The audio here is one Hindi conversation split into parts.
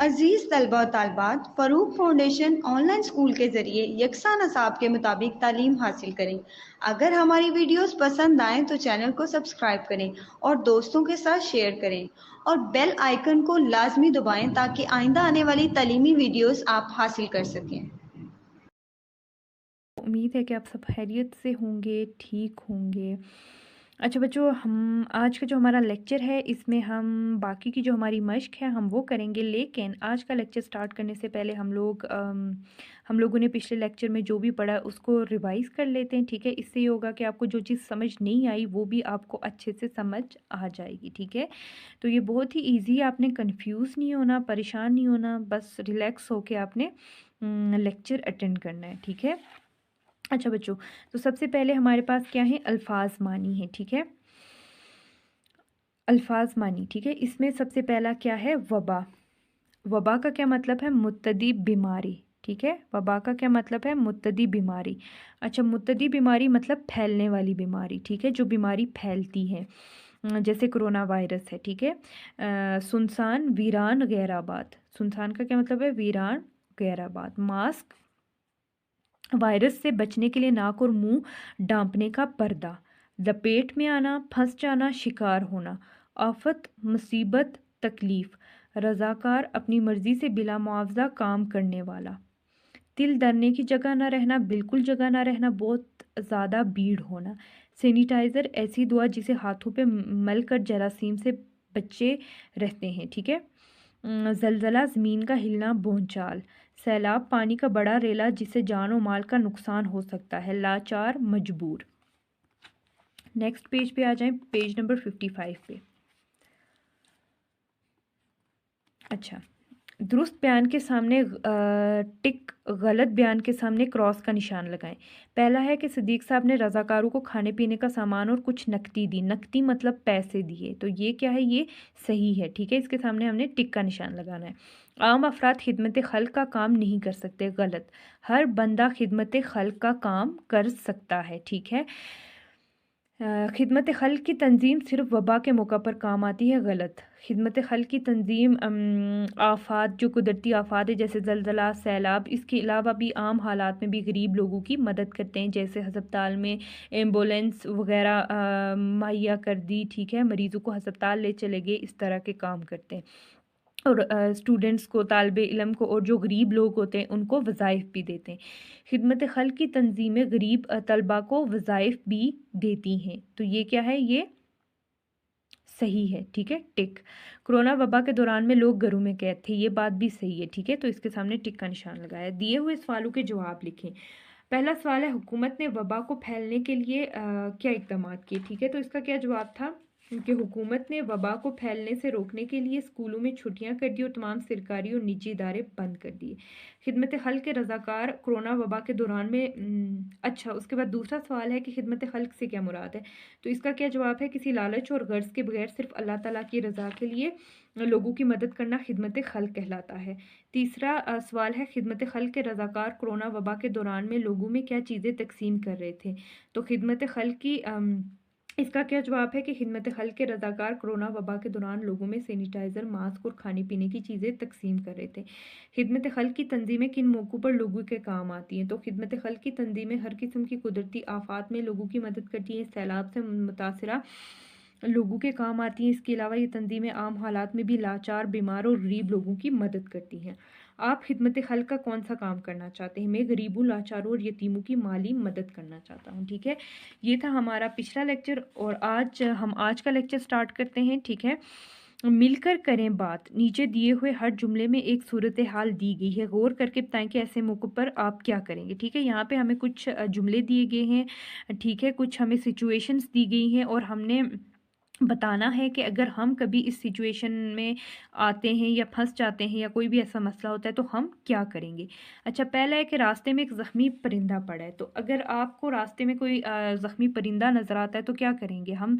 अजीज तलबा और तालबात, फ़रूक फाउंडेशन ऑनलाइन स्कूल के ज़रिए यकसा नसाब के मुताबिक तालीम हासिल करें। अगर हमारी वीडियोस पसंद आएँ तो चैनल को सब्सक्राइब करें और दोस्तों के साथ शेयर करें और बेल आइकन को लाजमी दबाएं ताकि आइंदा आने वाली तालीमी वीडियोस आप हासिल कर सकें। उम्मीद है कि आप सब खैरियत से होंगे, ठीक होंगे। अच्छा बच्चों, हम आज का जो हमारा लेक्चर है इसमें हम बाकी की जो हमारी मश्क है हम वो करेंगे, लेकिन आज का लेक्चर स्टार्ट करने से पहले हम लोगों ने पिछले लेक्चर में जो भी पढ़ा उसको रिवाइज़ कर लेते हैं, ठीक है। इससे ये होगा कि आपको जो चीज़ समझ नहीं आई वो भी आपको अच्छे से समझ आ जाएगी, ठीक है। तो ये बहुत ही ईजी है, आपने कन्फ्यूज़ नहीं होना, परेशान नहीं होना, बस रिलैक्स होके आपने लेक्चर अटेंड करना है, ठीक है। अच्छा बच्चों, तो सबसे पहले हमारे पास क्या है, अल्फाज मानी है, ठीक है। अल्फाज मानी, ठीक है। इसमें सबसे पहला क्या है, वबा। वबा का क्या मतलब है, मुत्तदी बीमारी, ठीक है। वबा का क्या मतलब है, मुत्तदी बीमारी। अच्छा, मुत्तदी बीमारी मतलब फैलने वाली बीमारी, ठीक है, जो बीमारी फैलती है, जैसे कोरोना वायरस है, ठीक है। सुनसान, वीरान, गैराबाद। सुनसान का क्या मतलब है, वीरान, गैराबाद। मास्क, वायरस से बचने के लिए नाक और मुंह ढांपने का पर्दा। लपेट में आना, फंस जाना, शिकार होना। आफत, मुसीबत, तकलीफ। रजाकार, अपनी मर्जी से बिला मुआवजा काम करने वाला। तिल धरने की जगह ना रहना, बिल्कुल जगह ना रहना, बहुत ज़्यादा भीड़ होना। सैनिटाइज़र, ऐसी दवा जिसे हाथों पे मल कर जरासीम से बच्चे रहते हैं, ठीक है। जलजला, ज़मीन का हिलना, भूचाल। सैलाब, पानी का बड़ा रेला जिससे जान और माल का नुकसान हो सकता है। लाचार, मजबूर। नेक्स्ट पेज पे आ जाएं, पेज नंबर 55 पे। अच्छा, दुरुस्त बयान के सामने टिक, गलत बयान के सामने क्रॉस का निशान लगाएं। पहला है कि सदीक साहब ने रज़ाकारों को खाने पीने का सामान और कुछ नकदी दी। नकदी मतलब पैसे दिए, तो ये क्या है, ये सही है, ठीक है। इसके सामने हमने टिक का निशान लगाना है। आम अफराद खिदमत खल्क का काम नहीं कर सकते, गलत। हर बंदा खिदमत खल्क का काम कर सकता है, ठीक है। खिदमत खल्क की तंजीम सिर्फ वबा के मौका पर काम आती है, गलत। खिदमत खल्क की तंजीम आफात, जो कुदरती आफात है जैसे जलजला, सैलाब, इसके अलावा भी आम हालात में भी गरीब लोगों की मदद करते हैं, जैसे हस्पताल में एम्बुलेंस वगैरह मुहैया कर दी, ठीक है। मरीज़ों को हस्पताल ले चले गए, इस तरह के काम करते हैं। और स्टूडेंट्स को, तालिब इल्म को, और जो गरीब लोग होते हैं उनको वज़ाइफ भी देते हैं। खिदमत खल्क की तंजीमें गरीब तलबा को वज़ाइफ भी देती हैं, तो ये क्या है, ये सही है, ठीक है, टिक। कोरोना वबा के दौरान में लोग घरों में कैद थे, ये बात भी सही है, ठीक है। तो इसके सामने टिक का निशान लगाया। दिए हुए सवालों के जवाब लिखें। पहला सवाल है, हुकूमत ने वबा को फैलने के लिए क्या इक़दाम किए, ठीक है। तो इसका क्या जवाब था कि हुकूमत ने वबा को फैलने से रोकने के लिए स्कूलों में छुट्टियां कर दी और तमाम सरकारी और निजी इदारे बंद कर दिए। खिदमत खल्क के रज़ाकार कोरोना वबा के दौरान में अच्छा, उसके बाद दूसरा सवाल है कि खिदमत खल्क से क्या मुराद है। तो इसका क्या जवाब है, किसी लालच और गर्ज के बगैर सिर्फ अल्लाह ताला की रज़ा के लिए लोगों की मदद करना खिदमत खल्क कहलाता है। तीसरा सवाल है, खिदमत खल्क के रज़ाकार कोरोना वबा के दौरान में लोगों में क्या चीज़ें तकसीम कर रहे थे। तो खिदमत खल्क की इसका क्या जवाब है कि खिदमत खल्क के रज़ाकार कोरोना वबा के दौरान लोगों में सैनिटाइज़र, मास्क और खाने पीने की चीज़ें तकसीम कर रहे थे। खिदमत खल्क की तंजीमें किन मौक़ों पर लोगों के काम आती हैं। तो खिदमत खल्क की तंजीमें हर किस्म की कुदरती आफात में लोगों की मदद करती हैं, सैलाब से मुतासरा लोगों के काम आती हैं। इसके अलावा ये तंजीमें आम हालात में भी लाचार, बीमार और गरीब लोगों की मदद करती हैं। आप खिदमत खल्क का कौन सा काम करना चाहते हैं। मैं गरीबों, लाचारों और यतीमों की माली मदद करना चाहता हूँ, ठीक है। ये था हमारा पिछला लेक्चर और आज का लेक्चर स्टार्ट करते हैं, ठीक है। मिलकर करें बात। नीचे दिए हुए हर जुमले में एक सूरत हाल दी गई है, गौर करके बताएं कि ऐसे मौक़ों पर आप क्या करेंगे, ठीक है। यहाँ पे हमें कुछ जुमले दिए गए हैं, ठीक है, कुछ हमें सिचुएशंस दी गई हैं और हमने बताना है कि अगर हम कभी इस सिचुएशन में आते हैं या फंस जाते हैं या कोई भी ऐसा मसला होता है तो हम क्या करेंगे। अच्छा, पहला है कि रास्ते में एक ज़ख्मी परिंदा पड़ा है। तो अगर आपको रास्ते में कोई ज़ख्मी परिंदा नज़र आता है तो क्या करेंगे, हम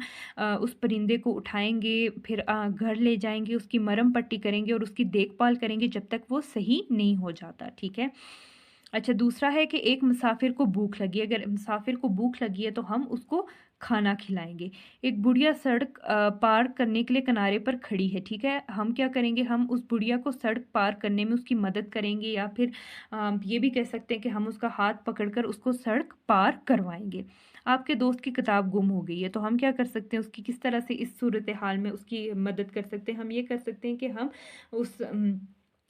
उस परिंदे को उठाएंगे, फिर घर ले जाएंगे, उसकी मरहम पट्टी करेंगे और उसकी देखभाल करेंगे जब तक वो सही नहीं हो जाता, ठीक है। अच्छा, दूसरा है कि एक मुसाफिर को भूख लगी है। अगर मुसाफिर को भूख लगी है तो हम उसको खाना खिलाएंगे। एक बुढ़िया सड़क पार करने के लिए किनारे पर खड़ी है, ठीक है। हम क्या करेंगे, हम उस बुढ़िया को सड़क पार करने में उसकी मदद करेंगे, या फिर ये भी कह सकते हैं कि हम उसका हाथ पकड़कर उसको सड़क पार करवाएंगे। आपके दोस्त की किताब गुम हो गई है, तो हम क्या कर सकते हैं, उसकी किस तरह से इस सूरत हाल में उसकी मदद कर सकते हैं। हम ये कर सकते हैं कि हम उस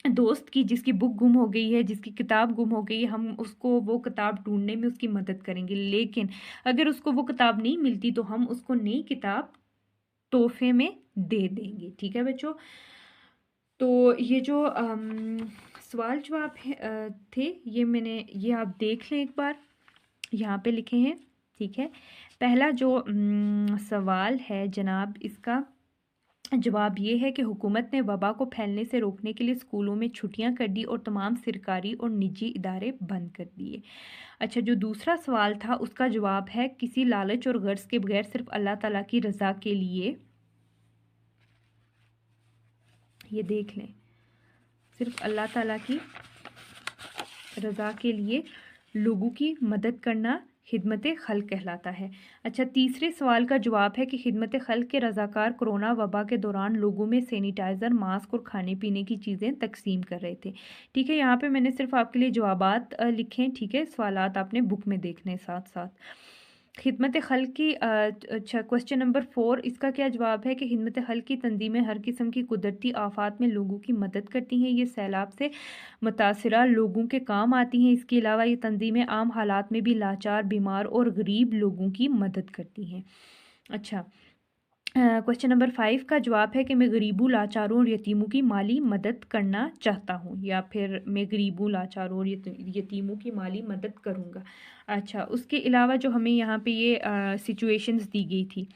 दोस्त की, जिसकी बुक गुम हो गई है, जिसकी किताब गुम हो गई है, हम उसको वो किताब ढूंढने में उसकी मदद करेंगे। लेकिन अगर उसको वो किताब नहीं मिलती तो हम उसको नई किताब तोहफे में दे देंगे, ठीक है बच्चों। तो ये जो सवाल जवाब थे, ये आप देख लें एक बार, यहाँ पे लिखे हैं, ठीक है। पहला जो सवाल है जनाब, इसका जवाब ये है कि हुकूमत ने वबा को फैलने से रोकने के लिए स्कूलों में छुट्टियां कर दी और तमाम सरकारी और निजी इदारे बंद कर दिए। अच्छा, जो दूसरा सवाल था उसका जवाब है किसी लालच और गर्ज के बगैर सिर्फ अल्लाह ताला की रज़ा के लिए, ये देख लें, सिर्फ अल्लाह ताला की रज़ा के लिए लोगों की मदद करना खिदमत खल्क कहलाता है। अच्छा, तीसरे सवाल का जवाब है कि खिदमत खल्क के रज़ाकार कोरोना वबा के दौरान लोगों में सैनिटाइज़र, मास्क और खाने पीने की चीज़ें तकसीम कर रहे थे, ठीक है। यहाँ पे मैंने सिर्फ आपके लिए जवाबात लिखे हैं, ठीक है। सवालात आपने बुक में देखने साथ साथ। खिदमत खल्क की अच्छा, क्वेश्चन नंबर 4, इसका क्या जवाब है कि खिदमत खल्क की तंजीमें हर किस्म की कुदरती आफात में लोगों की मदद करती हैं। ये सैलाब से मुतासरा लोगों के काम आती हैं। इसके अलावा ये तंजीमें आम हालात में भी लाचार, बीमार और गरीब लोगों की मदद करती हैं। अच्छा, क्वेश्चन नंबर 5 का जवाब है कि मैं गरीबों, लाचारों और यतीमों की माली मदद करना चाहता हूँ, या फिर मैं गरीबों, लाचारों और यतीमों की माली मदद करूँगा। अच्छा, उसके अलावा जो हमें यहाँ पे ये सिचुएशंस दी गई थी,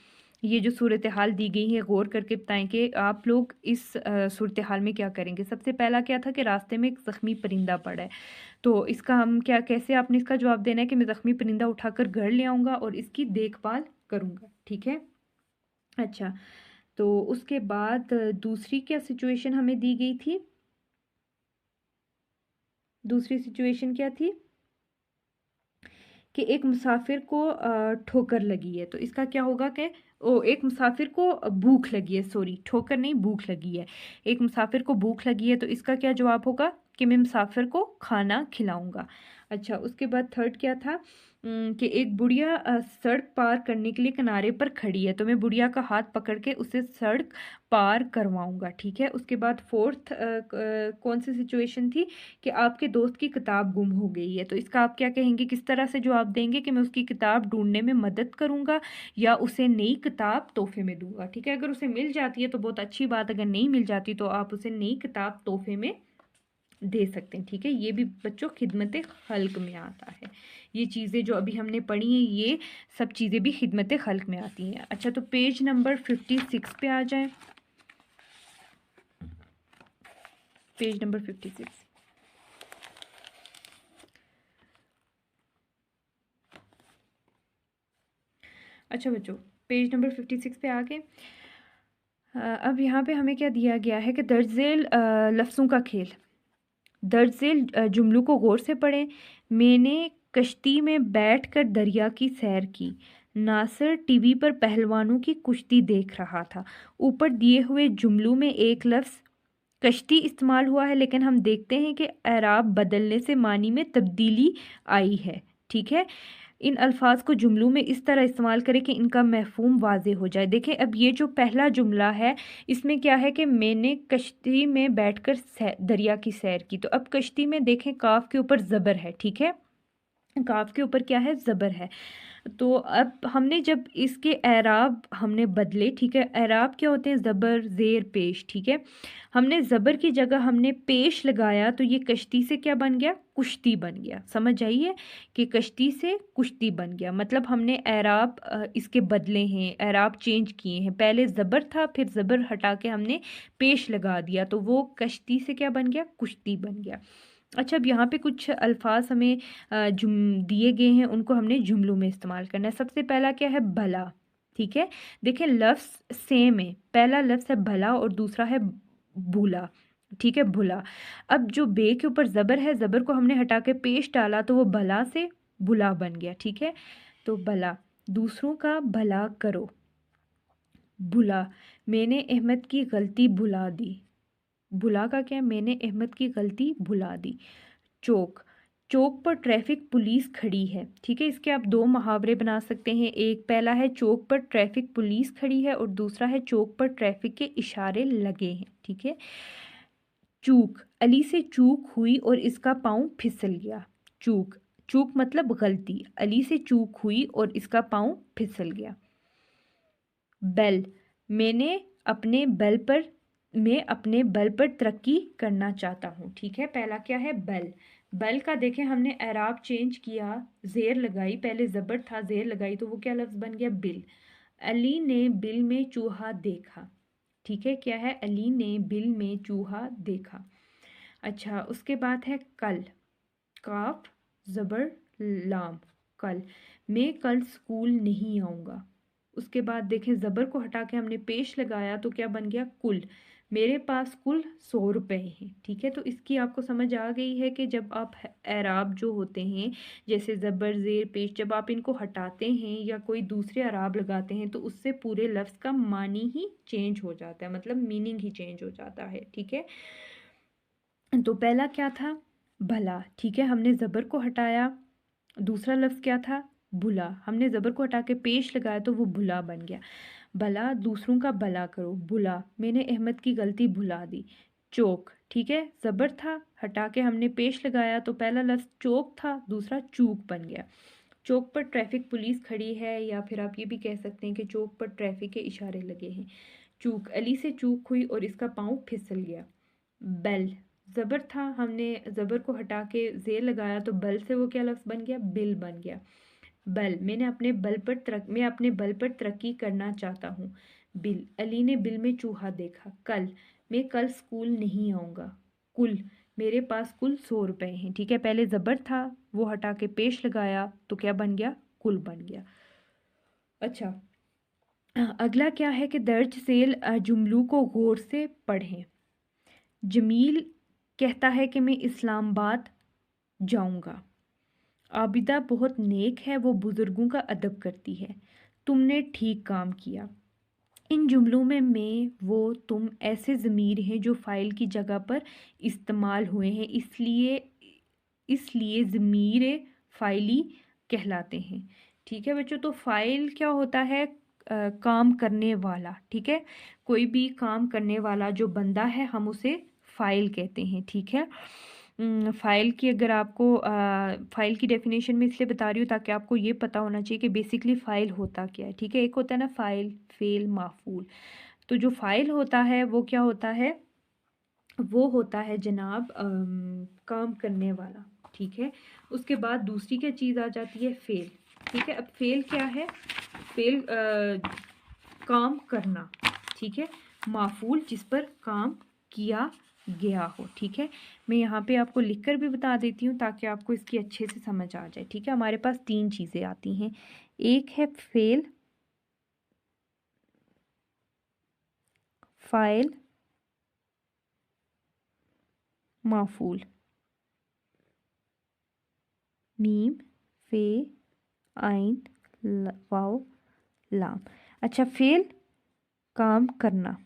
ये जो सूरत हाल दी गई है, गौर करके बताएं कि आप लोग इस सूरत हाल में क्या करेंगे। सबसे पहला क्या था कि रास्ते में एक ज़ख्मी परिंदा पड़ा है, तो इसका हम क्या, कैसे आपने इसका जवाब देना है कि मैं ज़ख्मी परिंदा उठाकर घर ले आऊँगा और इसकी देखभाल करूँगा, ठीक है। अच्छा, तो उसके बाद दूसरी क्या सिचुएशन हमें दी गई थी, दूसरी सिचुएशन क्या थी कि एक मुसाफिर को ठोकर लगी है, तो इसका क्या होगा कि एक मुसाफिर को भूख लगी है, सॉरी ठोकर नहीं, भूख लगी है। एक मुसाफिर को भूख लगी है, तो इसका क्या जवाब होगा कि मैं मुसाफिर को खाना खिलाऊंगा। अच्छा, उसके बाद थर्ड क्या था कि एक बुढ़िया सड़क पार करने के लिए किनारे पर खड़ी है, तो मैं बुढ़िया का हाथ पकड़ के उसे सड़क पार करवाऊंगा, ठीक है। उसके बाद फोर्थ कौन सी सिचुएशन थी कि आपके दोस्त की किताब गुम हो गई है, तो इसका आप क्या कहेंगे, किस तरह से जवाब देंगे कि मैं उसकी किताब ढूंढने में मदद करूंगा या उसे नई किताब तोहफे में दूंगा, ठीक है। अगर उसे मिल जाती है तो बहुत अच्छी बात, अगर नहीं मिल जाती तो आप उसे नई किताब तोहफे में दे सकते हैं, ठीक है। ये भी बच्चों खिदमत खल्क में आता है। ये चीज़ें जो अभी हमने पढ़ी हैं, ये सब चीज़ें भी खिदमत खल्क में आती हैं। अच्छा, तो पेज नंबर 56 पे आ जाए, पेज नंबर 56। अच्छा बच्चों, पेज नंबर 56 पे आ गए। अब यहाँ पे हमें क्या दिया गया है कि दर्ज झेल लफ्ज़ों का खेल, दर्ज झेल जुमलों को गौर से पढ़ें। मैंने कश्ती में बैठकर दरिया की सैर की। नासिर टीवी पर पहलवानों की कुश्ती देख रहा था। ऊपर दिए हुए जुमलों में एक लफ्ज़ कश्ती इस्तेमाल हुआ है, लेकिन हम देखते हैं कि एराब बदलने से मानी में तब्दीली आई है, ठीक है। इन अल्फाज को जुमलों में इस तरह इस्तेमाल करें कि इनका मफ़हूम वाज़े हो जाए। देखें, अब ये जो पहला जुमला है, इसमें क्या है कि मैंने कश्ती में बैठकर दरिया की सैर की, तो अब कश्ती में देखें काफ के ऊपर ज़बर है, ठीक है। काफ के ऊपर क्या है, ज़बर है। तो अब हमने जब इसके एराब हमने बदले, ठीक है। एराब क्या होते हैं, ज़बर, ज़ेर, पेश, ठीक है। हमने ज़बर की जगह हमने पेश लगाया, तो ये कश्ती से क्या बन गया, कुश्ती बन गया। समझ आइए कि कश्ती से कुश्ती बन गया, मतलब हमने एराब इसके बदले हैं, एराब चेंज किए हैं। पहले ज़बर था, फिर ज़बर हटा के हमने पेश लगा दिया, तो वो कश्ती से क्या बन गया, कुश्ती बन गया। अच्छा, अब यहाँ पे कुछ अल्फाज हमें जुम दिए गए हैं, उनको हमने जुमलों में इस्तेमाल करना है। सबसे पहला क्या है, भला, ठीक है। देखें, लफ्ज़ सेम है, पहला लफ्ज़ है भला और दूसरा है भूला, ठीक है, भुला। अब जो बे के ऊपर ज़बर है, ज़बर को हमने हटा के पेश डाला, तो वो भला से भुला बन गया, ठीक है। तो भला, दूसरों का भला करो। भुला, मैंने अहमद की गलती भुला दी। भुला का क्या है? मैंने अहमद की गलती भुला दी। चौक, चौक पर ट्रैफिक पुलिस खड़ी है। ठीक है, इसके आप दो मुहावरे बना सकते हैं। एक पहला है चौक पर ट्रैफिक पुलिस खड़ी है और दूसरा है चौक पर ट्रैफिक के इशारे लगे हैं। ठीक है। चूक, अली से चूक हुई और इसका पाँव फिसल गया। चूक, चूक मतलब गलती। अली से चूक हुई और इसका पाँव फिसल गया। बेल, मैंने अपने बल पर मैं अपने बल पर तरक्की करना चाहता हूँ। ठीक है, पहला क्या है? बल। बल का देखें हमने एराब चेंज किया, जेर लगाई, पहले ज़बर था, जेर लगाई तो वो क्या लफ्ज़ बन गया? बिल। अली ने बिल में चूहा देखा। ठीक है, क्या है? अली ने बिल में चूहा देखा। अच्छा, उसके बाद है कल। काफ ज़बर लाम, कल। मैं कल स्कूल नहीं आऊँगा। उसके बाद देखें ज़बर को हटा के हमने पेश लगाया तो क्या बन गया? कुल। मेरे पास कुल 100 रुपए हैं। ठीक है, तो इसकी आपको समझ आ गई है कि जब आप एराब जो होते हैं, जैसे ज़बर ज़ेर पेश, जब आप इनको हटाते हैं या कोई दूसरे एराब लगाते हैं तो उससे पूरे लफ्ज़ का मानी ही चेंज हो जाता है, मतलब मीनिंग ही चेंज हो जाता है। ठीक है, तो पहला क्या था? भला। ठीक है, हमने ज़बर को हटाया। दूसरा लफ्ज़ क्या था? भुला। हमने ज़बर को हटा के पेश लगाया तो वो भुला बन गया। भला, दूसरों का भला करो। भुला, मैंने अहमद की गलती भुला दी। चौक, ठीक है, ज़बर था, हटा के हमने पेश लगाया तो पहला लफ्ज़ चौक था, दूसरा चूक बन गया। चौक पर ट्रैफिक पुलिस खड़ी है, या फिर आप ये भी कह सकते हैं कि चौक पर ट्रैफिक के इशारे लगे हैं। चूक, अली से चूक हुई और इसका पाँव फिसल गया। बेल, ज़बर था, हमने ज़बर को हटा के ज़ेर लगाया तो बल से वो क्या लफ्ज़ बन गया? बिल बन गया। बल, मैं अपने बल पर तरक्की करना चाहता हूँ। बिल, अली ने बिल में चूहा देखा। कल, मैं कल स्कूल नहीं आऊँगा। कुल, मेरे पास कुल 100 रुपए हैं। ठीक है, पहले ज़बर था, वो हटा के पेश लगाया तो क्या बन गया? कुल बन गया। अच्छा, अगला क्या है कि दर्ज सेल जुमलों को गौर से पढ़ें। जमील कहता है कि मैं इस्लामाबाद जाऊंगा। आबिदा बहुत नेक है, वो बुज़ुर्गों का अदब करती है। तुमने ठीक काम किया। इन जुमलों में मैं, वो, तुम ऐसे ज़मीर हैं जो फ़ाइल की जगह पर इस्तेमाल हुए हैं, इसलिए इसलिए ज़मीर फ़ाइली कहलाते हैं। ठीक है बच्चों, तो फ़ाइल क्या होता है? काम करने वाला। ठीक है, कोई भी काम करने वाला जो बंदा है हम उसे फ़ाइल कहते हैं। ठीक है, फ़ाइल की अगर आपको फ़ाइल की डेफिनेशन में इसलिए बता रही हूँ ताकि आपको ये पता होना चाहिए कि बेसिकली फ़ाइल होता क्या है। ठीक है, एक होता है ना फ़ाइल, फ़ेल, माफ़ूल। तो जो फ़ाइल होता है वो क्या होता है? वो होता है जनाब काम करने वाला। ठीक है, उसके बाद दूसरी क्या चीज़ आ जाती है? फ़ेल। ठीक है, अब फ़ेल क्या है? फ़ेल काम करना। ठीक है, माफूल जिस पर काम किया गया हो। ठीक है, मैं यहाँ पे आपको लिखकर भी बता देती हूँ ताकि आपको इसकी अच्छे से समझ आ जाए। ठीक है, हमारे पास 3 चीज़ें आती हैं। एक है फेल, फाइल, माफूल। मीम, फे, आइन, वाओ, लाम। अच्छा, फेल काम करना,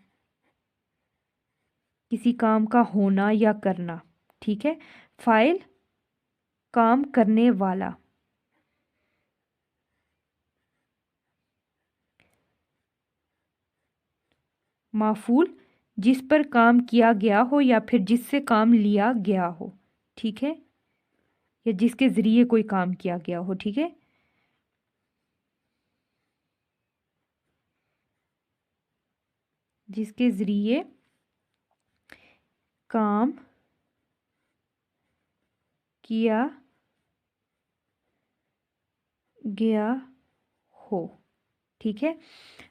किसी काम का होना या करना। ठीक है, फाइल काम करने वाला, माफूल जिस पर काम किया गया हो या फिर जिससे काम लिया गया हो। ठीक है, या जिसके ज़रिए कोई काम किया गया हो। ठीक है, जिसके ज़रिए काम किया गया हो। ठीक है,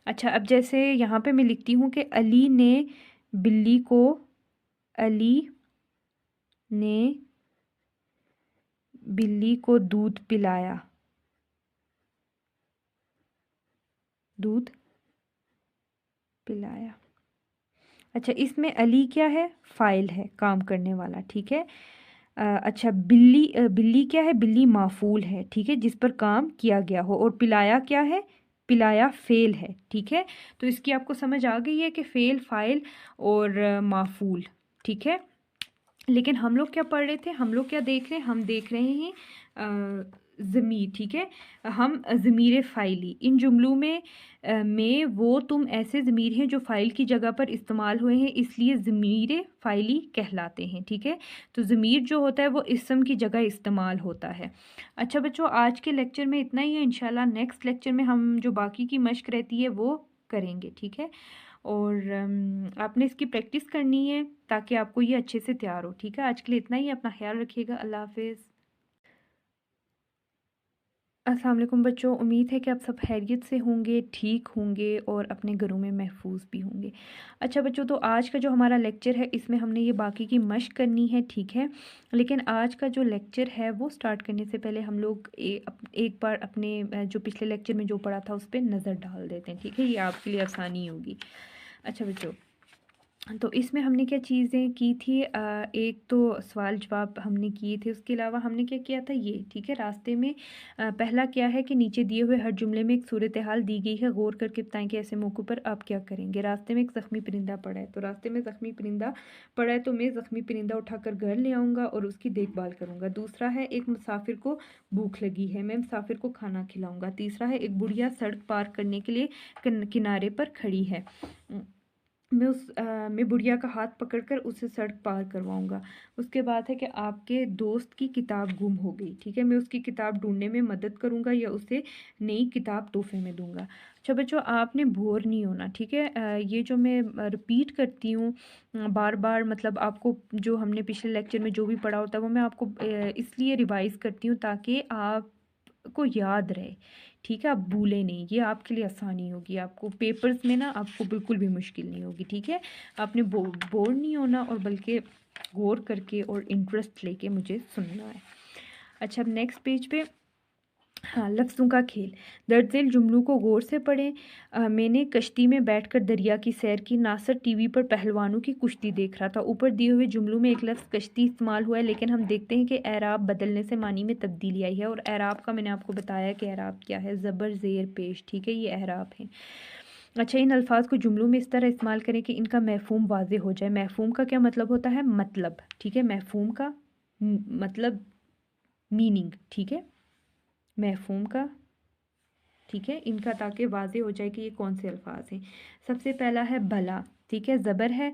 अच्छा, अब जैसे यहाँ पे मैं लिखती हूँ कि बिल्ली को अली ने बिल्ली को दूध पिलाया। दूध पिलाया। अच्छा, इसमें अली क्या है? फाइल है, काम करने वाला। ठीक है, अच्छा, बिल्ली क्या है? बिल्ली माफूल है, ठीक है, जिस पर काम किया गया हो। और पिलाया क्या है? पिलाया फेल है, ठीक है। तो इसकी आपको समझ आ गई है कि फेल, फाइल और माफूल, ठीक है। लेकिन हम लोग क्या पढ़ रहे थे, हम लोग क्या देख रहे हैं? हम देख रहे हैं ज़मीर, ठीक है। हम ज़मीर फ़ाइली इन जुमलों में वो तुम ऐसे ज़मीर हैं जो फ़ाइल की जगह पर इस्तेमाल हुए हैं, इसलिए ज़मीर फ़ाइली कहलाते हैं, ठीक है। तो ज़मीर जो होता है वो इस्म की जगह इस्तेमाल होता है। अच्छा बच्चों, आज के लेक्चर में इतना ही है। इंशाल्लाह नेक्स्ट लेक्चर में हम जो बाकी की मश्क रहती है वो करेंगे, ठीक है। और आपने इसकी प्रैक्टिस करनी है ताकि आपको ये अच्छे से तैयार हो, ठीक है। आज के लिए इतना ही। अपना ख्याल रखिएगा। अल्लाह हाफिज़। अस्सलाम वालेकुम बच्चों, उम्मीद है कि आप सब खैरियत से होंगे, ठीक होंगे और अपने घरों में महफूज भी होंगे। अच्छा बच्चों, तो आज का जो हमारा लेक्चर है इसमें हमने ये बाकी की मश्क करनी है, ठीक है। लेकिन आज का जो लेक्चर है वो स्टार्ट करने से पहले हम लोग एक बार अपने जो पिछले लेक्चर में जो पढ़ा था उस पर नज़र डाल देते हैं, ठीक है। ये आपके लिए आसानी होगी। अच्छा बच्चों, तो इसमें हमने क्या चीज़ें की थी? एक तो सवाल जवाब हमने किए थे, उसके अलावा हमने क्या किया था ये, ठीक है। रास्ते में पहला क्या है कि नीचे दिए हुए हर जुमले में एक सूरत हाल दी गई है, गौर करके बताएं कि ऐसे मौक़ों पर आप क्या करेंगे। रास्ते में एक ज़ख्मी परिंदा पड़ा है, तो रास्ते में ज़ख्मी परिंदा पड़ा है तो मैं ज़ख्मी परिंदा उठाकर घर ले आऊँगा और उसकी देखभाल करूँगा। दूसरा है, एक मुसाफिर को भूख लगी है, मैं मुसाफिर को खाना खिलाऊँगा। तीसरा है, एक बुढ़िया सड़क पार करने के लिए किनारे पर खड़ी है, मैं बुढ़िया का हाथ पकड़कर उसे सड़क पार करवाऊंगा। उसके बाद है कि आपके दोस्त की किताब गुम हो गई, ठीक है, मैं उसकी किताब ढूंढने में मदद करूंगा या उसे नई किताब तोहफे में दूंगा। अच्छा बच्चों, आपने बोर नहीं होना, ठीक है। ये जो मैं रिपीट करती हूँ बार बार, मतलब आपको जो हमने पिछले लेक्चर में जो भी पढ़ा होता है वो मैं आपको इसलिए रिवाइज करती हूँ ताकि आपको याद रहे, ठीक है। आप भूले नहीं, ये आपके लिए आसानी होगी। आपको पेपर्स में ना आपको बिल्कुल भी मुश्किल नहीं होगी, ठीक है। आपने बोर नहीं होना और बल्कि गौर करके और इंटरेस्ट लेके मुझे सुनना है। अच्छा, अब नेक्स्ट पेज पे, हाँ, लफ्ज़ों का खेल। दर्ज झेल जुमलों को गौर से पढ़ें। मैंने कश्ती में बैठकर दरिया की सैर की। नासर टीवी पर पहलवानों की कुश्ती देख रहा था। ऊपर दिए हुए जुमलों में एक लफ्ज़ कश्ती इस्तेमाल हुआ है, लेकिन हम देखते हैं कि एराब बदलने से मानी में तब्दीली आई है। और एराब का मैंने आपको बताया कि एराब क्या है, ज़बर ज़ेर पेश, ठीक है, ये एराब है। अच्छा, इन अल्फाज को जुमलों में इस तरह इस्तेमाल करें कि इनका महफूम वाज़े हो जाए। महफूम का क्या मतलब होता है? मतलब, ठीक है। महफूम का मतलब मीनिंग, ठीक है, महफूम का, ठीक है, इनका, ताकि वाज़े हो जाए कि ये कौन से अल्फाज हैं। सबसे पहला है भला, ठीक है, ज़बर है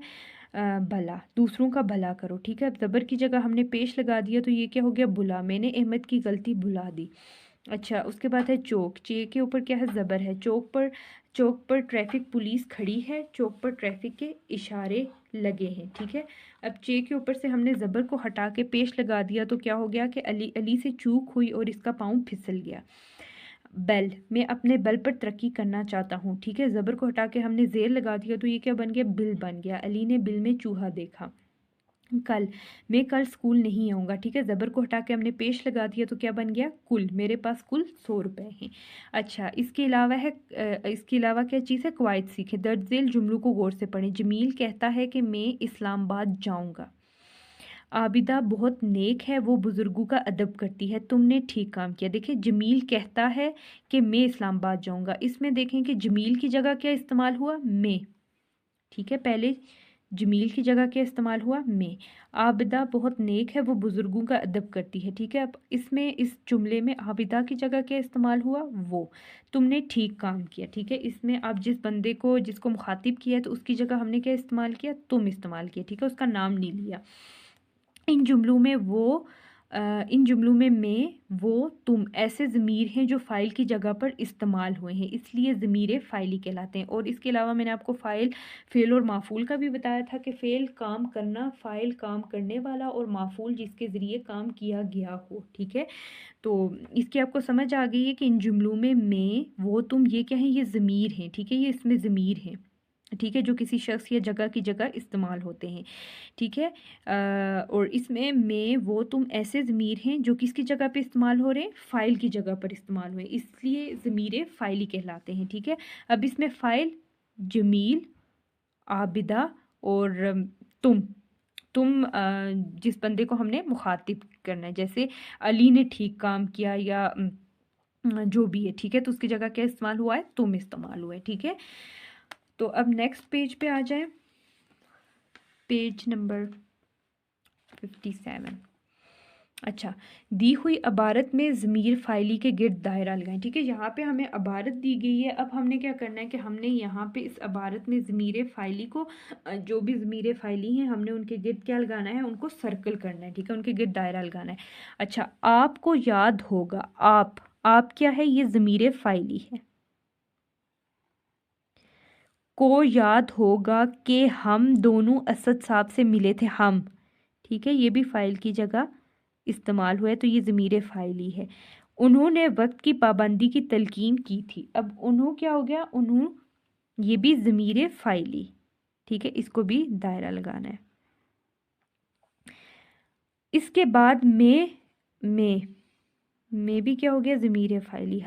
भला, दूसरों का भला करो, ठीक है। अब ज़बर की जगह हमने पेश लगा दिया तो ये क्या हो गया? बुला, मैंने अहमद की गलती भुला दी। अच्छा, उसके बाद है चौक। चे के ऊपर क्या है? ज़बर है। चौक पर ट्रैफिक पुलिस खड़ी है। चौक पर ट्रैफिक के इशारे लगे हैं, ठीक है। अब चे के ऊपर से हमने ज़बर को हटा के पेश लगा दिया तो क्या हो गया कि अली अली से चूक हुई और इसका पाँव फिसल गया। बेल, मैं अपने बल पर तरक्की करना चाहता हूँ, ठीक है। ज़बर को हटा के हमने ज़ेर लगा दिया तो ये क्या बन गया? बिल बन गया। अली ने बिल में चूहा देखा। कल, मैं कल स्कूल नहीं आऊँगा, ठीक है। ज़बर को हटा के हमने पेश लगा दिया तो क्या बन गया? कुल, मेरे पास कुल 100 रुपये हैं। अच्छा, इसके अलावा क्या चीज़ है? कवायद सीखें। दर्ज झेल जुमलों को गौर से पढ़ें। जमील कहता है कि मैं इस्लामाबाद जाऊँगा। आबिदा बहुत नेक है, वो बुज़ुर्गों का अदब करती है। तुमने ठीक काम किया। देखिए, जमील कहता है कि मैं इस्लामाबाद जाऊँगा। इसमें देखें कि जमील की जगह क्या इस्तेमाल हुआ? मैं, ठीक है। पहले जमील की जगह क्या इस्तेमाल हुआ? मैं। आबिदा बहुत नेक है, वो बुज़ुर्गों का अदब करती है, ठीक है। अब इसमें इस जुमले में आबिदा की जगह क्या इस्तेमाल हुआ? वो। तुमने ठीक काम किया, ठीक है। इसमें आप जिस बंदे को, जिसको मुखातिब किया है तो उसकी जगह हमने क्या इस्तेमाल किया? तुम इस्तेमाल किया, ठीक है, उसका नाम नहीं लिया। इन जुमलों में इन जुमलों में मैं, वो, तुम ऐसे ज़मीर हैं जो फ़ाइल की जगह पर इस्तेमाल हुए हैं, इसलिए ज़मीर फ़ाइली कहलाते हैं। और इसके अलावा मैंने आपको फ़ेल और माफूल का भी बताया था कि फ़ेल काम करना, फ़ाइल काम करने वाला और माफूल जिसके ज़रिए काम किया गया हो, ठीक है। तो इसकी आपको समझ आ गई है कि इन जुमलों में मैं, वो, तुम, ये क्या है? ये ज़मीर हैं, ठीक है, ये इसमें ज़मीर हैं, ठीक है, जो किसी शख्स या जगह की जगह इस्तेमाल होते हैं, ठीक है। और इसमें मैं, वो, तुम ऐसे ज़मीर हैं जो किसकी जगह पे इस्तेमाल हो रहे हैं? फ़ाइल की जगह पर इस्तेमाल हुए, इसलिए ज़मीर फ़ाइली कहलाते हैं, ठीक है। अब इसमें फ़ाइल जमील, आबिदा और तुम, तुम जिस बंदे को हमने मुखातिब करना है, जैसे अली ने ठीक काम किया या जो भी है, ठीक है। तो उसकी जगह क्या इस्तेमाल हुआ है, तुम इस्तेमाल हुआ है, ठीक है। तो अब नेक्स्ट पेज पे आ जाए, पेज नंबर 57। अच्छा, दी हुई इबारत में ज़मीर फ़ाइली के गिर्द दायरा लगाएं, ठीक है। यहाँ पे हमें इबारत दी गई है। अब हमने क्या करना है कि हमने यहाँ पे इस इबारत में ज़मीर फ़ाइली को जो भी ज़मीर फ़ाइली हैं हमने उनके गिर्द क्या लगाना है, उनको सर्कल करना है, ठीक है, उनके गिर्द दायरा लगाना है। अच्छा, आपको याद होगा, आप क्या है, ये ज़मीर फ़ाइली है। को याद होगा कि हम दोनों असद साहब से मिले थे, हम, ठीक है, ये भी फ़ाइल की जगह इस्तेमाल हुआ है, तो ये ज़मीर फ़ाइली है। उन्होंने वक्त की पाबंदी की तलकीन की थी। अब उन्हों क्या हो गया, उन्हों, ये भी ज़मीर फ़ाइली, ठीक है, इसको भी दायरा लगाना है। इसके बाद में भी क्या हो गया, ज़मीर फ़ाइली।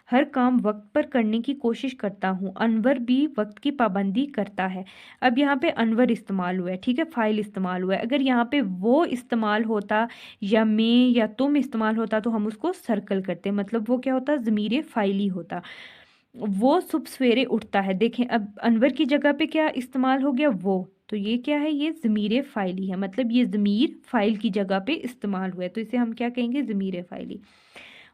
हर काम वक्त पर करने की कोशिश करता हूँ। अनवर भी वक्त की पाबंदी करता है। अब यहाँ पे अनवर इस्तेमाल हुआ है, ठीक है, फ़ाइल इस्तेमाल हुआ है। अगर यहाँ पे वो इस्तेमाल होता या मैं या तुम इस्तेमाल होता तो हम उसको सर्कल करते, मतलब वो क्या होता, ज़मीर फ़ाइली होता। वो सुबह सवेरे उठता है, देखें अब अनवर की जगह पे क्या इस्तेमाल हो गया, वो, तो ये क्या है, ये ज़मीर फ़ाइली है, मतलब ये ज़मीर फ़ाइल की जगह पे इस्तेमाल हुआ है, तो इसे हम क्या कहेंगे, ज़मीर फ़ाइली।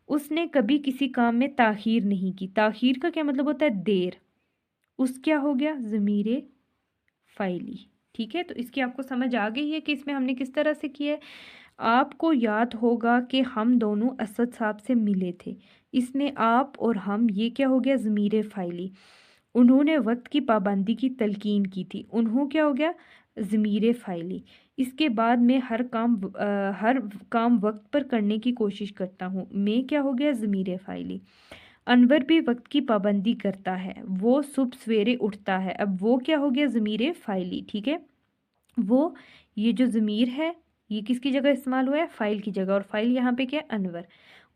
उसने कभी किसी काम में ताख़ीर नहीं की। ताख़ीर का क्या मतलब होता है, देर। उस क्या हो गया, ज़मीर फ़ाइली, ठीक है। तो इसकी आपको समझ आ गई है कि इसमें हमने किस तरह से किया है। आपको याद होगा कि हम दोनों असद साहब से मिले थे। इसमें आप और हम, ये क्या हो गया, ज़मीर फ़ाइली। उन्होंने वक्त की पाबंदी की तलकीन की थी। उन्हों क्या हो गया, ज़मीर फ़ाइली। इसके बाद मैं हर काम वक्त पर करने की कोशिश करता हूँ। मैं क्या हो गया, ज़मीर फ़ाइली। अनवर भी वक्त की पाबंदी करता है। वो सुबह सवेरे उठता है। अब वो क्या हो गया, ज़मीर फ़ाइली, ठीक है। वो, ये जो ज़मीर है ये किसकी जगह इस्तेमाल हुआ है, फ़ाइल की जगह, और फ़ाइल यहाँ पे क्या है, अनवर।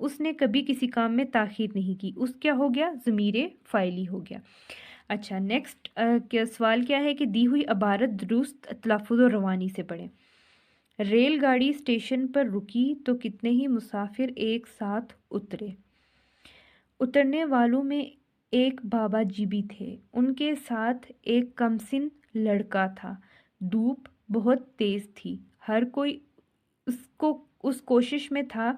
उसने कभी किसी काम में ताख़ीर नहीं की। उस क्या हो गया, ज़मीर फ़ाइली हो गया। अच्छा, नेक्स्ट क्या सवाल क्या है कि दी हुई इबारत दुरुस्त तलफ़्फ़ुज़ और रवानी से पढ़ें। रेलगाड़ी स्टेशन पर रुकी तो कितने ही मुसाफिर एक साथ उतरे। उतरने वालों में एक बाबा जी भी थे। उनके साथ एक कमसिन लड़का था। धूप बहुत तेज़ थी। उसको उस कोशिश में था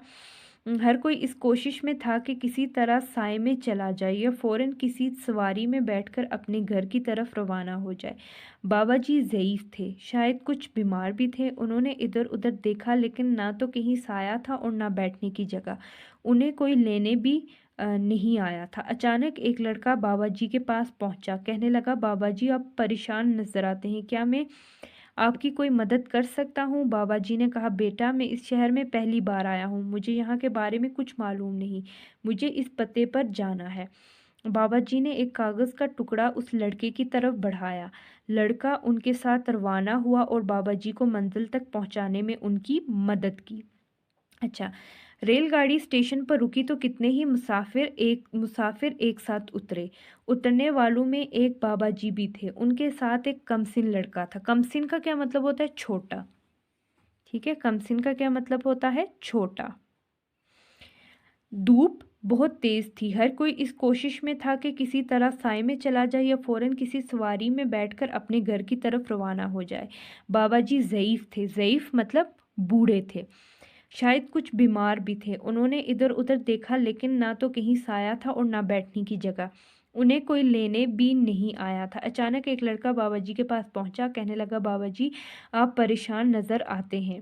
हर कोई इस कोशिश में था कि किसी तरह साए में चला जाए या फ़ौरन किसी सवारी में बैठकर अपने घर की तरफ रवाना हो जाए। बाबा जी ज़ईफ़ थे, शायद कुछ बीमार भी थे। उन्होंने इधर उधर देखा, लेकिन ना तो कहीं साया था और ना बैठने की जगह। उन्हें कोई लेने भी नहीं आया था। अचानक एक लड़का बाबा जी के पास पहुंचा। कहने लगा, बाबा जी आप परेशान नजर आते हैं, क्या मैं आपकी कोई मदद कर सकता हूँ। बाबा जी ने कहा, बेटा मैं इस शहर में पहली बार आया हूँ, मुझे यहाँ के बारे में कुछ मालूम नहीं, मुझे इस पते पर जाना है। बाबा जी ने एक कागज़ का टुकड़ा उस लड़के की तरफ बढ़ाया। लड़का उनके साथ रवाना हुआ और बाबा जी को मंजिल तक पहुँचाने में उनकी मदद की। अच्छा, रेलगाड़ी स्टेशन पर रुकी तो कितने ही मुसाफिर एक साथ उतरे। उतरने वालों में एक बाबा जी भी थे। उनके साथ एक कमसिन लड़का था। कमसिन का क्या मतलब होता है, छोटा, ठीक है, कमसिन का क्या मतलब होता है, छोटा। धूप बहुत तेज थी। हर कोई इस कोशिश में था कि किसी तरह साए में चला जाए या फौरन किसी सवारी में बैठकर अपने घर की तरफ रवाना हो जाए। बाबा जी ज़ईफ़ थे। ज़ईफ़ मतलब बूढ़े थे, शायद कुछ बीमार भी थे। उन्होंने इधर उधर देखा, लेकिन ना तो कहीं साया था और ना बैठने की जगह। उन्हें कोई लेने भी नहीं आया था। अचानक एक लड़का बाबा जी के पास पहुंचा। कहने लगा, बाबा जी आप परेशान नज़र आते हैं,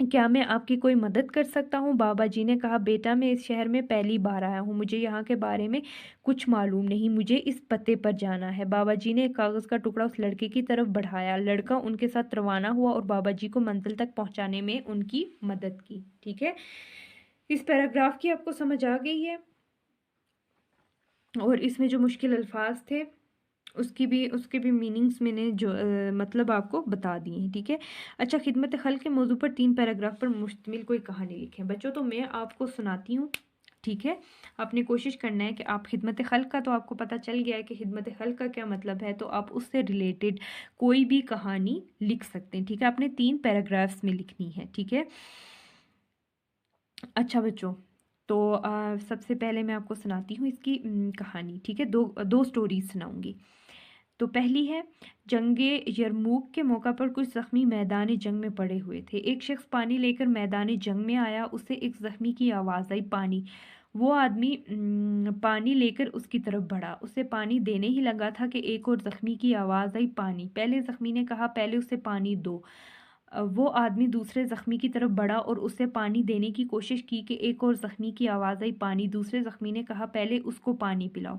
क्या मैं आपकी कोई मदद कर सकता हूँ। बाबा जी ने कहा, बेटा मैं इस शहर में पहली बार आया हूँ, मुझे यहाँ के बारे में कुछ मालूम नहीं, मुझे इस पते पर जाना है। बाबा जी ने एक कागज़ का टुकड़ा उस लड़के की तरफ बढ़ाया। लड़का उनके साथ रवाना हुआ और बाबा जी को मंजिल तक पहुँचाने में उनकी मदद की। ठीक है, इस पैराग्राफ की आपको समझ आ गई है और इसमें जो मुश्किल अल्फाज थे उसके भी मीनिंग्स मैंने जो मतलब आपको बता दिए हैं। ठीक है, अच्छा, खिदमत खल्क़ के मौजू पर 3 पैराग्राफ पर मुश्तमिल कोई कहानी लिखें। बच्चों तो मैं आपको सुनाती हूँ ठीक है। आपने कोशिश करना है कि आप खिदमत खल्क का तो आपको पता चल गया है कि खिदमत खल्क का क्या मतलब है, तो आप उससे रिलेटेड कोई भी कहानी लिख सकते हैं। ठीक है, आपने 3 पैराग्राफ्स में लिखनी है। ठीक है। अच्छा बच्चों, तो सबसे पहले मैं आपको सुनाती हूँ इसकी कहानी। ठीक है, दो दो स्टोरीज सुनाऊंगी। तो पहली है, जंगे यरमूक के मौका पर कुछ जख्मी मैदान जंग में पड़े हुए थे। एक शख्स पानी लेकर मैदान जंग में आया। उसे एक जख्मी की आवाज़ आई, पानी। वो आदमी पानी लेकर उसकी तरफ बढ़ा। उसे पानी देने ही लगा था कि एक और जख्मी की आवाज़ आई, पानी। पहले जख्मी ने कहा, पहले उसे पानी दो। वो आदमी दूसरे जख्मी की तरफ बढ़ा और उसे पानी देने की कोशिश की कि एक और जख्मी की आवाज़ आई, पानी। दूसरे जख्मी ने कहा, पहले उसको पानी पिलाओ।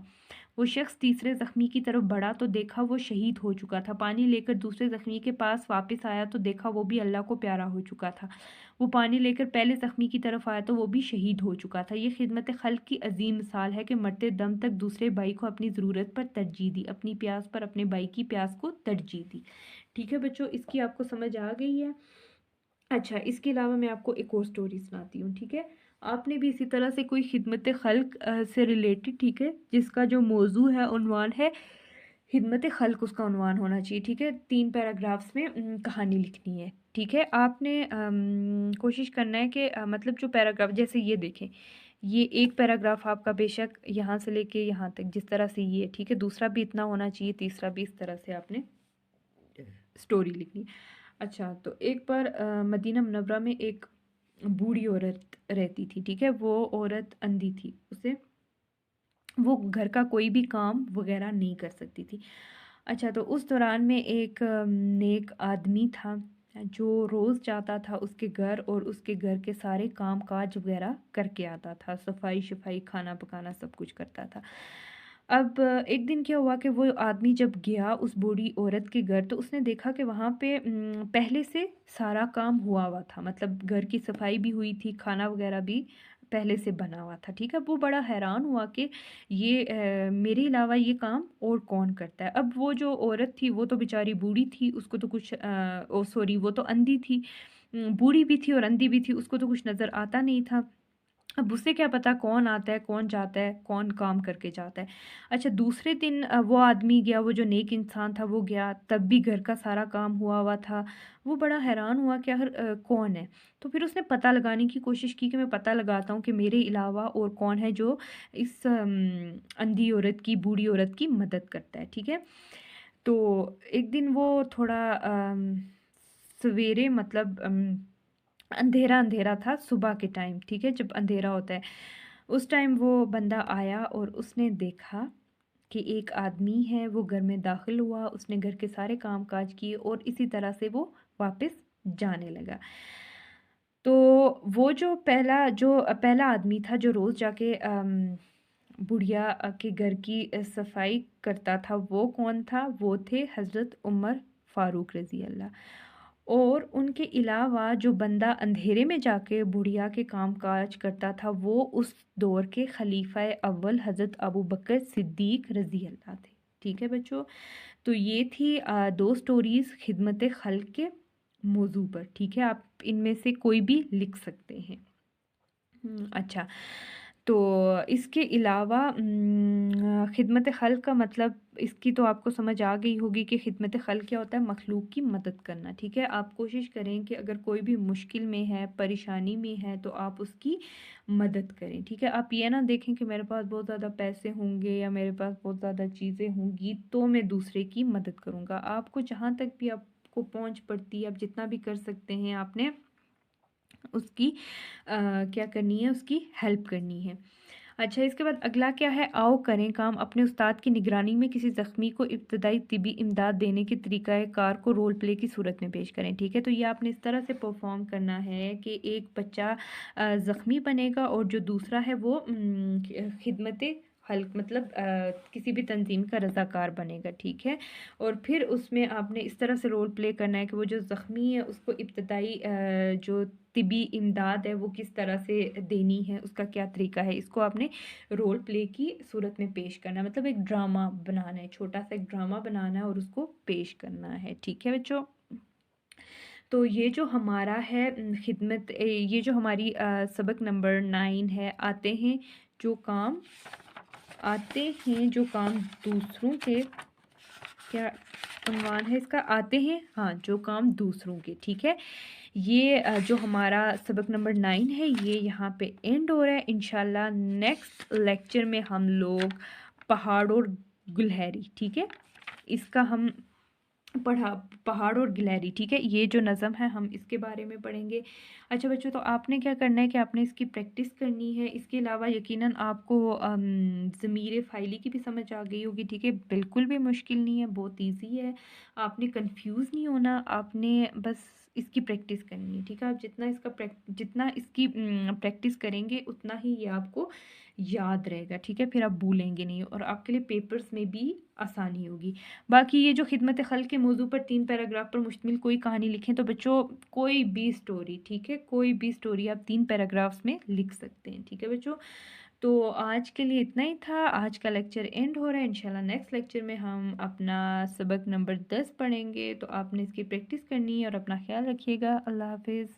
वो शख्स तीसरे जख्मी की तरफ बढ़ा तो देखा वो शहीद हो चुका था। पानी लेकर दूसरे जख्मी के पास वापस आया तो देखा वो भी अल्लाह को प्यारा हो चुका था। वो पानी लेकर पहले जख्मी की तरफ आया तो वो भी शहीद हो चुका था। ये खिदमत खल्क की अजीम मिसाल है कि मरते दम तक दूसरे भाई को अपनी ज़रूरत पर तरजीह दी, अपनी प्यास पर अपने भाई की प्यास को तरजीह दी। ठीक है बच्चों, इसकी आपको समझ आ गई है। अच्छा, इसके अलावा मैं आपको एक और स्टोरी सुनाती हूँ। ठीक है, आपने भी इसी तरह से कोई खिदमत खल्क से रिलेटेड, ठीक है, जिसका जो मौजू है, उन्वान है खिदमत खल्क, उसका उन्वान होना चाहिए। ठीक है, 3 पैराग्राफ्स में कहानी लिखनी है। ठीक है, आपने कोशिश करना है कि मतलब जो पैराग्राफ, जैसे ये देखें, ये एक पैराग्राफ आपका बेशक यहाँ से लेके यहाँ तक जिस तरह से ये, ठीक है, दूसरा भी इतना होना चाहिए, तीसरा भी इस तरह से आपने स्टोरी लिखनी है। अच्छा, तो एक बार मदीना मुनव्वरा में एक बूढ़ी औरत रहती थी। ठीक है, वो औरत अंधी थी। उसे वो घर का कोई भी काम वगैरह नहीं कर सकती थी। अच्छा, तो उस दौरान में एक नेक आदमी था जो रोज़ जाता था उसके घर और उसके घर के सारे काम काज वगैरह करके आता था, सफाई शफाई, खाना पकाना, सब कुछ करता था। अब एक दिन क्या हुआ कि वो आदमी जब गया उस बूढ़ी औरत के घर, तो उसने देखा कि वहाँ पे पहले से सारा काम हुआ हुआ था, मतलब घर की सफाई भी हुई थी, खाना वगैरह भी पहले से बना हुआ था। ठीक है, वो बड़ा हैरान हुआ कि ये मेरे अलावा ये काम और कौन करता है। अब वो जो औरत थी वो तो बेचारी बूढ़ी थी, उसको तो कुछ ओ सॉरी, वो तो अंधी थी, बूढ़ी भी थी और अंधी भी थी, उसको तो कुछ नज़र आता नहीं था। अब उसे क्या पता कौन आता है, कौन जाता है, कौन काम करके जाता है। अच्छा, दूसरे दिन वो आदमी गया, वो जो नेक इंसान था वो गया, तब भी घर का सारा काम हुआ हुआ था। वो बड़ा हैरान हुआ कि आखिर कौन है। तो फिर उसने पता लगाने की कोशिश की कि मैं पता लगाता हूँ कि मेरे अलावा और कौन है जो इस अंधी औरत की, बूढ़ी औरत की मदद करता है। ठीक है, तो एक दिन वो थोड़ा सवेरे, मतलब अंधेरा अंधेरा था, सुबह के टाइम। ठीक है, जब अंधेरा होता है उस टाइम वो बंदा आया और उसने देखा कि एक आदमी है, वो घर में दाखिल हुआ, उसने घर के सारे काम काज किए और इसी तरह से वो वापस जाने लगा। तो वो जो पहला आदमी था जो रोज़ जाके बुढ़िया के घर की सफाई करता था, वो कौन था? वो थे हज़रत उमर फ़ारूक रज़ी अल्लाह। और उनके अलावा जो बंदा अंधेरे में जाके बुढ़िया के काम काज करता था, वो उस दौर के खलीफा अव्वल हज़रत अबू बकर सिद्दीक रज़ी अल्लाह थे। ठीक है बच्चों, तो ये थी 2 स्टोरीज़ खिदमत खल्क के मौजू पर। ठीक है, आप इनमें से कोई भी लिख सकते हैं। अच्छा, तो इसके अलावा खिदमत खल्क का मतलब, इसकी तो आपको समझ आ गई होगी कि खिदमत खल्क क्या होता है, मखलूक की मदद करना। ठीक है, आप कोशिश करें कि अगर कोई भी मुश्किल में है, परेशानी में है, तो आप उसकी मदद करें। ठीक है, आप ये ना देखें कि मेरे पास बहुत ज़्यादा पैसे होंगे या मेरे पास बहुत ज़्यादा चीज़ें होंगी तो मैं दूसरे की मदद करूँगा। आपको जहाँ तक भी आपको पहुँच पड़ती है, आप जितना भी कर सकते हैं, आपने उसकी क्या करनी है, उसकी हेल्प करनी है। अच्छा, इसके बाद अगला क्या है, आओ करें काम। अपने उस्ताद की निगरानी में किसी ज़ख्मी को इब्तदाई तिबी इमदाद देने के तरीक़ाकार को रोल प्ले की सूरत में पेश करें। ठीक है, तो ये आपने इस तरह से परफॉर्म करना है कि एक बच्चा ज़ख्मी बनेगा और जो दूसरा है वो खिदमत हल्क, मतलब किसी भी तंजीम का रज़ाकार बनेगा। ठीक है, और फिर उसमें आपने इस तरह से रोल प्ले करना है कि वो जो ज़ख्मी है उसको इब्तदाई जो तिबी इमदाद है वो किस तरह से देनी है, उसका क्या तरीका है, इसको आपने रोल प्ले की सूरत में पेश करना है। मतलब एक ड्रामा बनाना है, छोटा सा एक ड्रामा बनाना है और उसको पेश करना है। ठीक है बच्चों, तो ये जो हमारा है खिदमत ये जो हमारी सबक नंबर 9 है, जो काम दूसरों के, क्या उन्वान है इसका, आते हैं हाँ जो काम दूसरों के, ठीक है। ये जो हमारा सबक नंबर 9 है ये यहाँ पे एंड हो रहा है। इंशाल्लाह नेक्स्ट लेक्चर में हम लोग पहाड़ और गुलहरी, ठीक है, इसका हम पहाड़ और गिलहरी, ठीक है, ये जो नज़म है हम इसके बारे में पढ़ेंगे। अच्छा बच्चों, तो आपने क्या करना है कि आपने इसकी प्रैक्टिस करनी है। इसके अलावा यकीनन आपको ज़मीर फ़ाइली की भी समझ आ गई होगी, ठीक है, बिल्कुल भी मुश्किल नहीं है, बहुत इजी है। आपने कंफ्यूज नहीं होना, आपने बस इसकी प्रैक्टिस करनी है, ठीक है। आप जितना इसकी प्रैक्टिस करेंगे उतना ही ये आपको याद रहेगा, ठीक है, फिर आप भूलेंगे नहीं और आपके लिए पेपर्स में भी आसानी होगी। बाकी ये जो खिदमत खल्क के मौजू पर 3 पैराग्राफ पर मुश्तमिल कोई कहानी लिखें, तो बच्चों कोई भी स्टोरी, ठीक है, कोई भी स्टोरी आप 3 पैराग्राफ्स में लिख सकते हैं, ठीक है बच्चों। तो आज के लिए इतना ही था, आज का लेक्चर एंड हो रहा है। इंशाल्लाह नेक्स्ट लेक्चर में हम अपना सबक नंबर 10 पढ़ेंगे। तो आपने इसकी प्रैक्टिस करनी है और अपना ख्याल रखिएगा। अल्लाह हाफिज़।